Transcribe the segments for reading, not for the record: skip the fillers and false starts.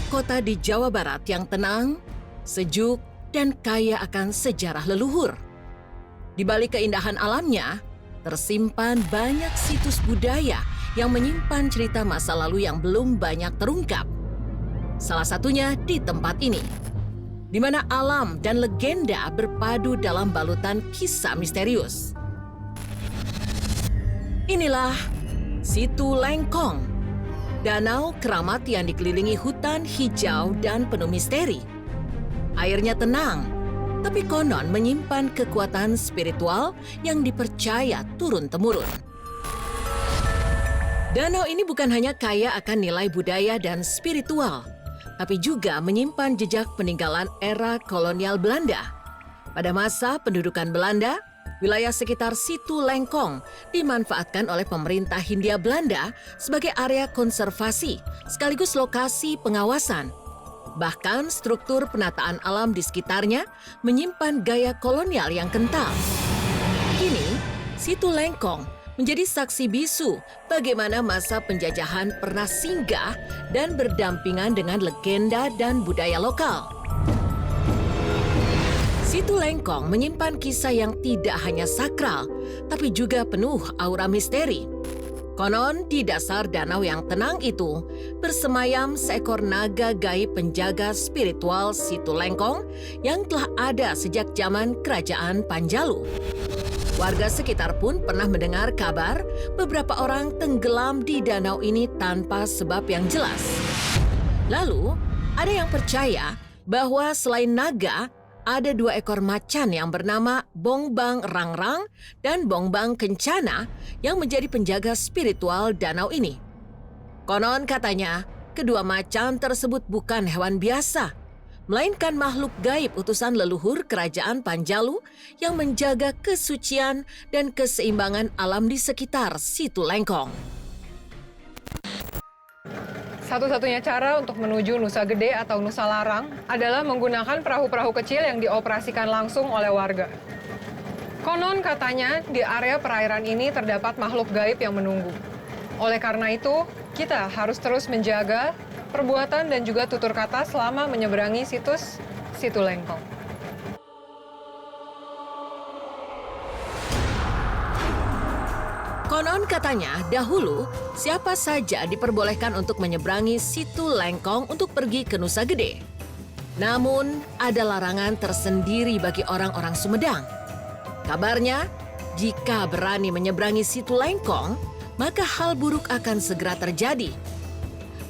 Inilah kota di Jawa Barat yang tenang, sejuk, dan kaya akan sejarah leluhur. Di balik keindahan alamnya, tersimpan banyak situs budaya yang menyimpan cerita masa lalu yang belum banyak terungkap. Salah satunya di tempat ini, di mana alam dan legenda berpadu dalam balutan kisah misterius. Inilah Situ Lengkong, danau keramat yang dikelilingi hutan hijau dan penuh misteri. Airnya tenang, tapi konon menyimpan kekuatan spiritual yang dipercaya turun-temurun. Danau ini bukan hanya kaya akan nilai budaya dan spiritual, tapi juga menyimpan jejak peninggalan era kolonial Belanda. Pada masa pendudukan Belanda, wilayah sekitar Situ Lengkong dimanfaatkan oleh pemerintah Hindia Belanda sebagai area konservasi sekaligus lokasi pengawasan. Bahkan struktur penataan alam di sekitarnya menyimpan gaya kolonial yang kental. Kini, Situ Lengkong menjadi saksi bisu bagaimana masa penjajahan pernah singgah dan berdampingan dengan legenda dan budaya lokal. Situ Lengkong menyimpan kisah yang tidak hanya sakral, tapi juga penuh aura misteri. Konon di dasar danau yang tenang itu bersemayam seekor naga gaib penjaga spiritual Situ Lengkong yang telah ada sejak zaman Kerajaan Panjalu. Warga sekitar pun pernah mendengar kabar beberapa orang tenggelam di danau ini tanpa sebab yang jelas. Lalu, ada yang percaya bahwa selain naga, ada 2 ekor macan yang bernama Bongbang Rangrang dan Bongbang Kencana yang menjadi penjaga spiritual danau ini. Konon katanya, kedua macan tersebut bukan hewan biasa, melainkan makhluk gaib utusan leluhur Kerajaan Panjalu yang menjaga kesucian dan keseimbangan alam di sekitar Situ Lengkong. Satu-satunya cara untuk menuju Nusa Gede atau Nusa Larang adalah menggunakan perahu-perahu kecil yang dioperasikan langsung oleh warga. Konon katanya di area perairan ini terdapat makhluk gaib yang menunggu. Oleh karena itu, kita harus terus menjaga perbuatan dan juga tutur kata selama menyeberangi situs Situ Lengkong. Konon katanya dahulu siapa saja diperbolehkan untuk menyeberangi Situ Lengkong untuk pergi ke Nusa Gede. Namun ada larangan tersendiri bagi orang-orang Sumedang. Kabarnya, jika berani menyeberangi Situ Lengkong, maka hal buruk akan segera terjadi.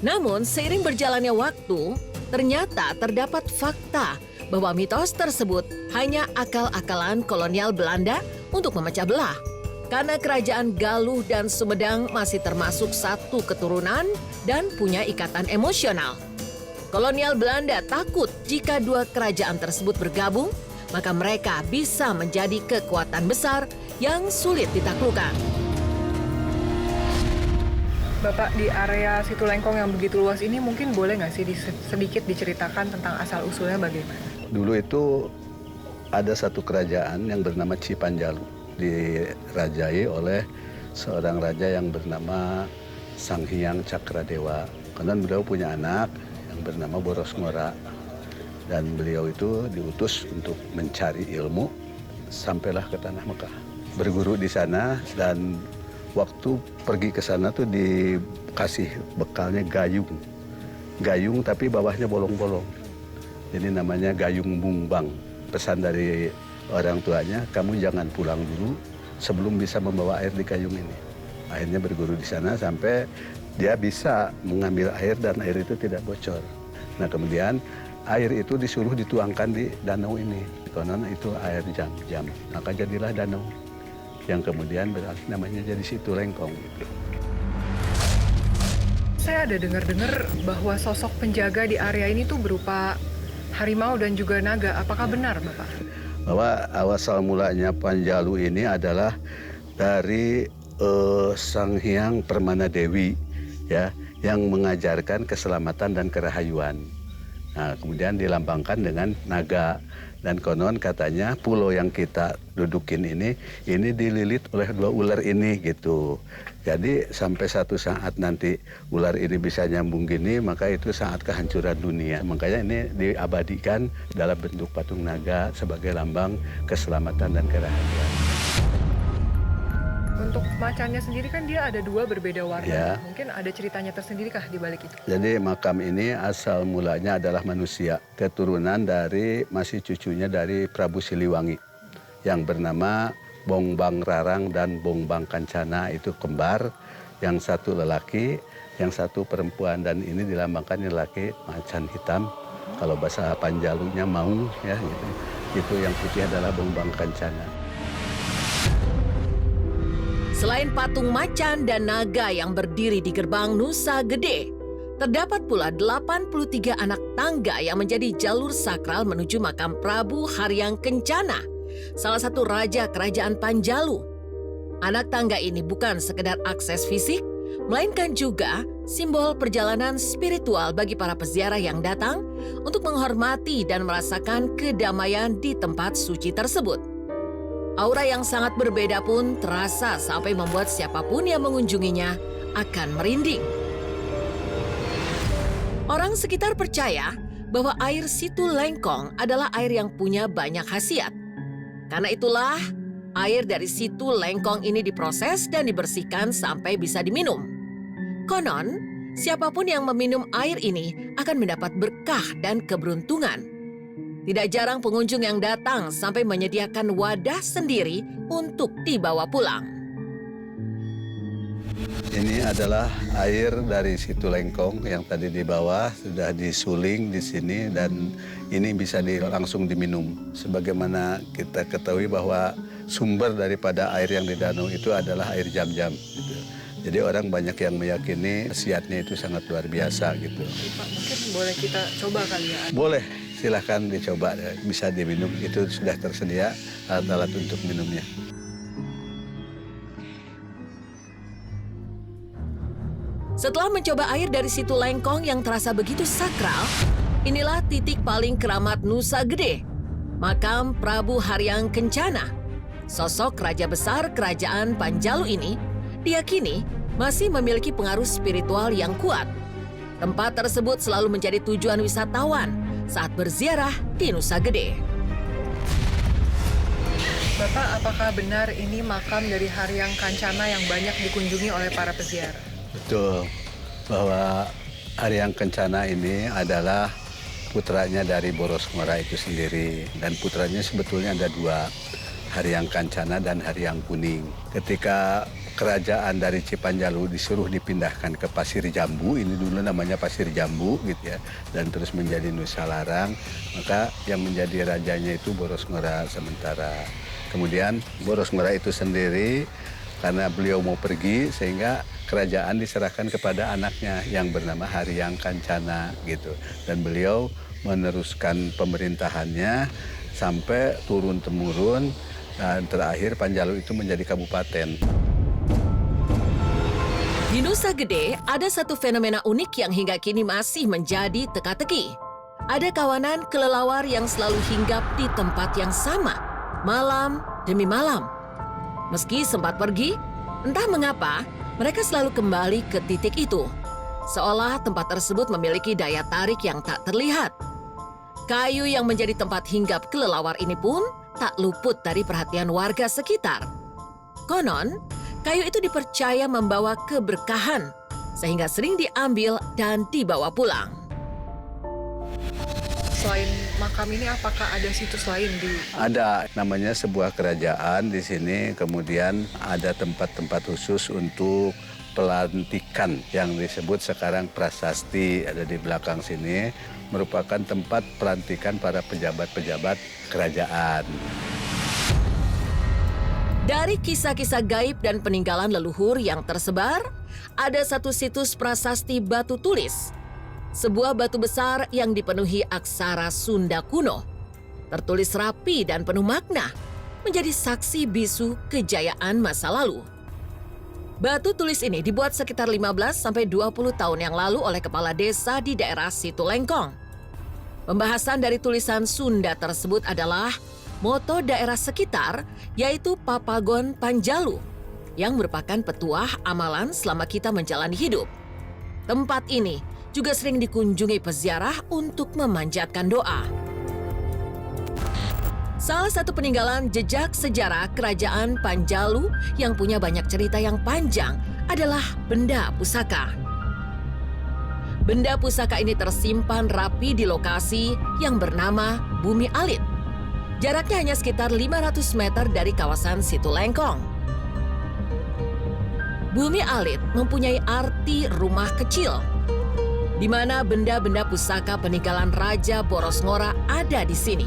Namun seiring berjalannya waktu, ternyata terdapat fakta bahwa mitos tersebut hanya akal-akalan kolonial Belanda untuk memecah belah. Karena kerajaan Galuh dan Sumedang masih termasuk satu keturunan dan punya ikatan emosional. Kolonial Belanda takut jika 2 kerajaan tersebut bergabung, maka mereka bisa menjadi kekuatan besar yang sulit ditaklukkan. Bapak, di area Situ Lengkong yang begitu luas ini mungkin boleh nggak sih sedikit diceritakan tentang asal-usulnya bagaimana? Dulu itu ada satu kerajaan yang bernama Cipanjalu. Dirajai oleh seorang raja yang bernama Sang Hyang Cakradewa. Konon beliau punya anak yang bernama Boros Ngora. Dan beliau itu diutus untuk mencari ilmu, sampailah ke Tanah Mekah. Berguru di sana dan waktu pergi ke sana tuh dikasih bekalnya gayung. Gayung tapi bawahnya bolong-bolong. Jadi namanya gayung bungbang. Pesan dari orang tuanya, kamu jangan pulang dulu sebelum bisa membawa air di gayung ini. Akhirnya berguru di sana sampai dia bisa mengambil air dan air itu tidak bocor. Nah kemudian air itu disuruh dituangkan di danau ini. Konon itu air jam-jam. Maka jadilah danau yang kemudian berarti namanya jadi Situ Lengkong. Saya ada dengar-dengar bahwa sosok penjaga di area ini tuh berupa harimau dan juga naga. Apakah benar, Bapak? Bahwa awal mulanya Panjalu ini adalah dari Sang Hyang Permana Dewi, ya, yang mengajarkan keselamatan dan kerahayuan. Nah, kemudian dilambangkan dengan naga. Dan konon katanya pulau yang kita dudukin ini dililit oleh 2 ular ini gitu. Jadi sampai satu saat nanti ular ini bisa nyambung gini, maka itu saat kehancuran dunia. Makanya ini diabadikan dalam bentuk patung naga sebagai lambang keselamatan dan kerahasiaan. Untuk macannya sendiri kan dia ada 2 berbeda warna. Ya. Mungkin ada ceritanya tersendiri kah di balik itu? Jadi makam ini asal mulanya adalah manusia, keturunan dari masih cucunya dari Prabu Siliwangi yang bernama Bongbang Rarang dan Bongbang Kancana, itu kembar, yang satu lelaki, yang satu perempuan, dan ini dilambangkan lelaki macan hitam. Kalau bahasa Panjalunya maung ya gitu. Itu yang putih adalah Bongbang Kancana. Selain patung macan dan naga yang berdiri di gerbang Nusa Gede, terdapat pula 83 anak tangga yang menjadi jalur sakral menuju makam Prabu Haryang Kencana, salah satu raja kerajaan Panjalu. Anak tangga ini bukan sekedar akses fisik, melainkan juga simbol perjalanan spiritual bagi para peziarah yang datang untuk menghormati dan merasakan kedamaian di tempat suci tersebut. Aura yang sangat berbeda pun terasa sampai membuat siapapun yang mengunjunginya akan merinding. Orang sekitar percaya bahwa air Situ Lengkong adalah air yang punya banyak khasiat. Karena itulah, air dari Situ Lengkong ini diproses dan dibersihkan sampai bisa diminum. Konon, siapapun yang meminum air ini akan mendapat berkah dan keberuntungan. Tidak jarang pengunjung yang datang sampai menyediakan wadah sendiri untuk dibawa pulang. Ini adalah air dari Situ Lengkong yang tadi di bawah sudah disuling di sini, dan ini bisa langsung diminum. Sebagaimana kita ketahui bahwa sumber daripada air yang di danau itu adalah air jam-jam. Gitu. Jadi orang banyak yang meyakini khasiatnya itu sangat luar biasa gitu. Pak, mungkin boleh kita coba kali ya? Boleh, silahkan dicoba, bisa diminum. Itu sudah tersedia alat-alat untuk minumnya. Setelah mencoba air dari Situ Lengkong yang terasa begitu sakral, inilah titik paling keramat Nusa Gede, makam Prabu Haryang Kencana. Sosok raja besar kerajaan Panjalu ini diyakini masih memiliki pengaruh spiritual yang kuat. Tempat tersebut selalu menjadi tujuan wisatawan saat berziarah di Nusa Gede. Bapak, apakah benar ini makam dari Haryang Kancana yang banyak dikunjungi oleh para peziarah? Betul, bahwa Haryang Kencana ini adalah putranya dari Boros Ngora itu sendiri. Dan putranya sebetulnya ada 2, Haryang Kancana dan Haryang Kuning. Ketika kerajaan dari Cipanjalu disuruh dipindahkan ke Pasir Jambu, ini dulu namanya Pasir Jambu gitu ya, dan terus menjadi Nusa Larang, maka yang menjadi rajanya itu Boros Ngora sementara. Kemudian Boros Ngora itu sendiri, karena beliau mau pergi, sehingga kerajaan diserahkan kepada anaknya yang bernama Haryang Kancana gitu. Dan beliau meneruskan pemerintahannya sampai turun-temurun, dan terakhir Panjalu itu menjadi kabupaten. Di Nusa Gede, ada satu fenomena unik yang hingga kini masih menjadi teka-teki. Ada kawanan kelelawar yang selalu hinggap di tempat yang sama, malam demi malam. Meski sempat pergi, entah mengapa mereka selalu kembali ke titik itu. Seolah tempat tersebut memiliki daya tarik yang tak terlihat. Kayu yang menjadi tempat hinggap kelelawar ini pun tak luput dari perhatian warga sekitar. Konon, kayu itu dipercaya membawa keberkahan, sehingga sering diambil dan dibawa pulang. Selain makam ini, apakah ada situs lain di... Ada, namanya sebuah kerajaan di sini, kemudian ada tempat-tempat khusus untuk pelantikan yang disebut sekarang prasasti, ada di belakang sini, merupakan tempat pelantikan para pejabat-pejabat kerajaan. Dari kisah-kisah gaib dan peninggalan leluhur yang tersebar, ada satu situs prasasti batu tulis. Sebuah batu besar yang dipenuhi aksara Sunda kuno. Tertulis rapi dan penuh makna, menjadi saksi bisu kejayaan masa lalu. Batu tulis ini dibuat sekitar 15-20 tahun yang lalu oleh kepala desa di daerah Situ Lengkong. Pembahasan dari tulisan Sunda tersebut adalah moto daerah sekitar, yaitu Papagon Panjalu, yang merupakan petuah amalan selama kita menjalani hidup. Tempat ini juga sering dikunjungi peziarah untuk memanjatkan doa. Salah satu peninggalan jejak sejarah Kerajaan Panjalu yang punya banyak cerita yang panjang adalah benda pusaka. Benda pusaka ini tersimpan rapi di lokasi yang bernama Bumi Alit. Jaraknya hanya sekitar 500 meter dari kawasan Situ Lengkong. Bumi Alit mempunyai arti rumah kecil, di mana benda-benda pusaka peninggalan Raja Borosngora ada di sini.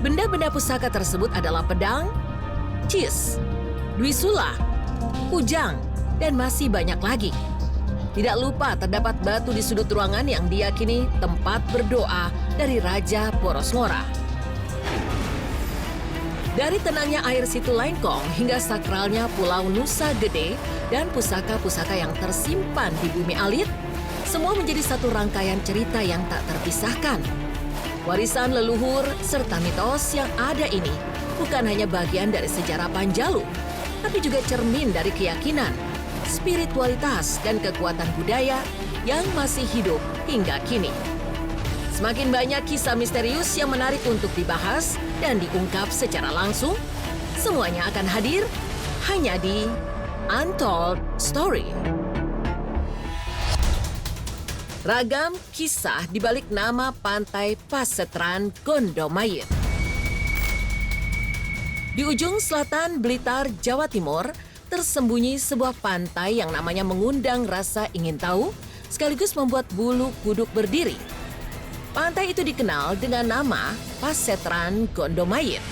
Benda-benda pusaka tersebut adalah pedang, cis, dwisula, kujang, dan masih banyak lagi. Tidak lupa terdapat batu di sudut ruangan yang diyakini tempat berdoa dari Raja Borosngora. Dari tenangnya air Situ Lengkong hingga sakralnya Pulau Nusa Gede dan pusaka-pusaka yang tersimpan di Bumi Alit, semua menjadi satu rangkaian cerita yang tak terpisahkan. Warisan leluhur serta mitos yang ada ini bukan hanya bagian dari sejarah Panjalu, tapi juga cermin dari keyakinan, spiritualitas, dan kekuatan budaya yang masih hidup hingga kini. Semakin banyak kisah misterius yang menarik untuk dibahas dan diungkap secara langsung, semuanya akan hadir hanya di Untold Story. Ragam kisah di balik nama Pantai Pasetran Gondomayit. Di ujung selatan Blitar, Jawa Timur, tersembunyi sebuah pantai yang namanya mengundang rasa ingin tahu, sekaligus membuat bulu kuduk berdiri. Pantai itu dikenal dengan nama Pasetran Gondomayit.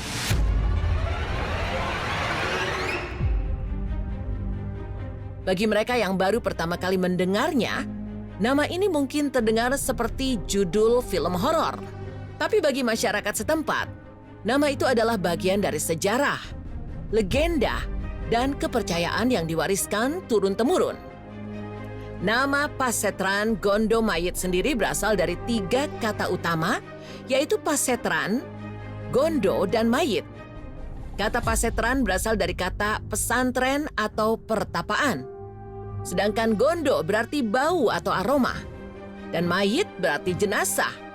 Bagi mereka yang baru pertama kali mendengarnya, nama ini mungkin terdengar seperti judul film horor. Tapi bagi masyarakat setempat, nama itu adalah bagian dari sejarah, legenda, dan kepercayaan yang diwariskan turun-temurun. Nama Pasetran Gondomayit sendiri berasal dari 3 kata utama, yaitu Pasetran, Gondo, dan Mayit. Kata Pasetran berasal dari kata pesantren atau pertapaan. Sedangkan Gondo berarti bau atau aroma. Dan Mayit berarti jenazah.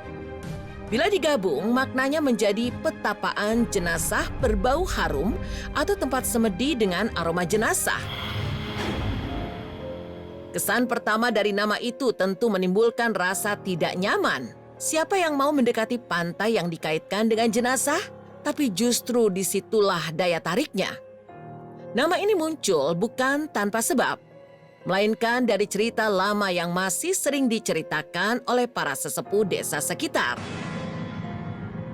Bila digabung, maknanya menjadi petapaan jenazah berbau harum atau tempat semedi dengan aroma jenazah. Kesan pertama dari nama itu tentu menimbulkan rasa tidak nyaman. Siapa yang mau mendekati pantai yang dikaitkan dengan jenazah? Tapi justru disitulah daya tariknya. Nama ini muncul bukan tanpa sebab, melainkan dari cerita lama yang masih sering diceritakan oleh para sesepuh desa sekitar.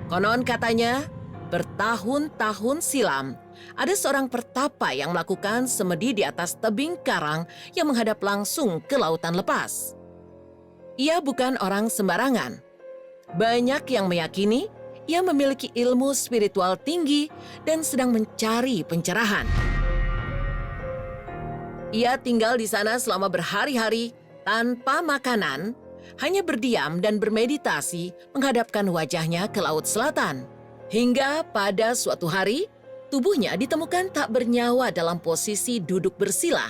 Konon katanya, bertahun-tahun silam, ada seorang pertapa yang melakukan semedi di atas tebing karang yang menghadap langsung ke lautan lepas. Ia bukan orang sembarangan. Banyak yang meyakini ia memiliki ilmu spiritual tinggi dan sedang mencari pencerahan. Ia tinggal di sana selama berhari-hari tanpa makanan, hanya berdiam dan bermeditasi menghadapkan wajahnya ke laut selatan. Hingga pada suatu hari, tubuhnya ditemukan tak bernyawa dalam posisi duduk bersila,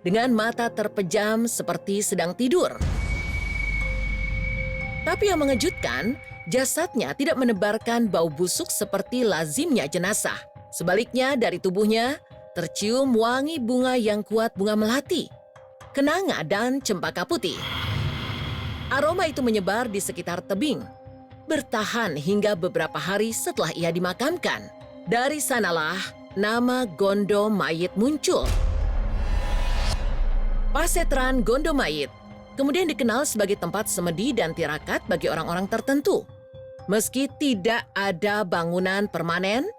dengan mata terpejam seperti sedang tidur. Tapi yang mengejutkan, jasadnya tidak menebarkan bau busuk seperti lazimnya jenazah. Sebaliknya dari tubuhnya, tercium wangi bunga yang kuat, bunga melati, kenanga, dan cempaka putih. Aroma itu menyebar di sekitar tebing, bertahan hingga beberapa hari setelah ia dimakamkan. Dari sanalah nama Gondomayit muncul. Pasetran Gondomayit kemudian dikenal sebagai tempat semedi dan tirakat bagi orang-orang tertentu. Meski tidak ada bangunan permanen,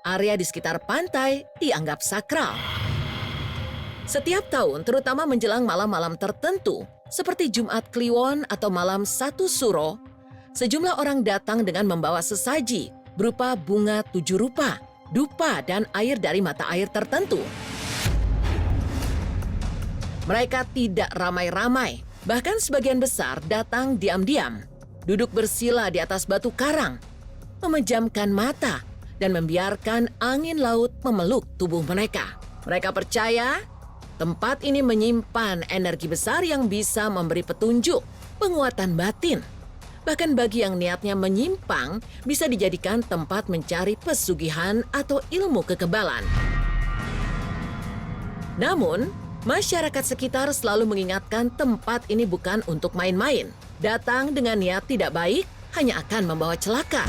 area di sekitar pantai dianggap sakral. Setiap tahun, terutama menjelang malam-malam tertentu, seperti Jumat Kliwon atau malam 1 Suro, sejumlah orang datang dengan membawa sesaji berupa bunga 7 rupa, dupa, dan air dari mata air tertentu. Mereka tidak ramai-ramai, bahkan sebagian besar datang diam-diam. duduk bersila di atas batu karang, memejamkan mata, dan membiarkan angin laut memeluk tubuh mereka. Mereka percaya tempat ini menyimpan energi besar yang bisa memberi petunjuk, penguatan batin. Bahkan bagi yang niatnya menyimpang, bisa dijadikan tempat mencari pesugihan atau ilmu kekebalan. Namun, masyarakat sekitar selalu mengingatkan tempat ini bukan untuk main-main. Datang dengan niat tidak baik hanya akan membawa celaka.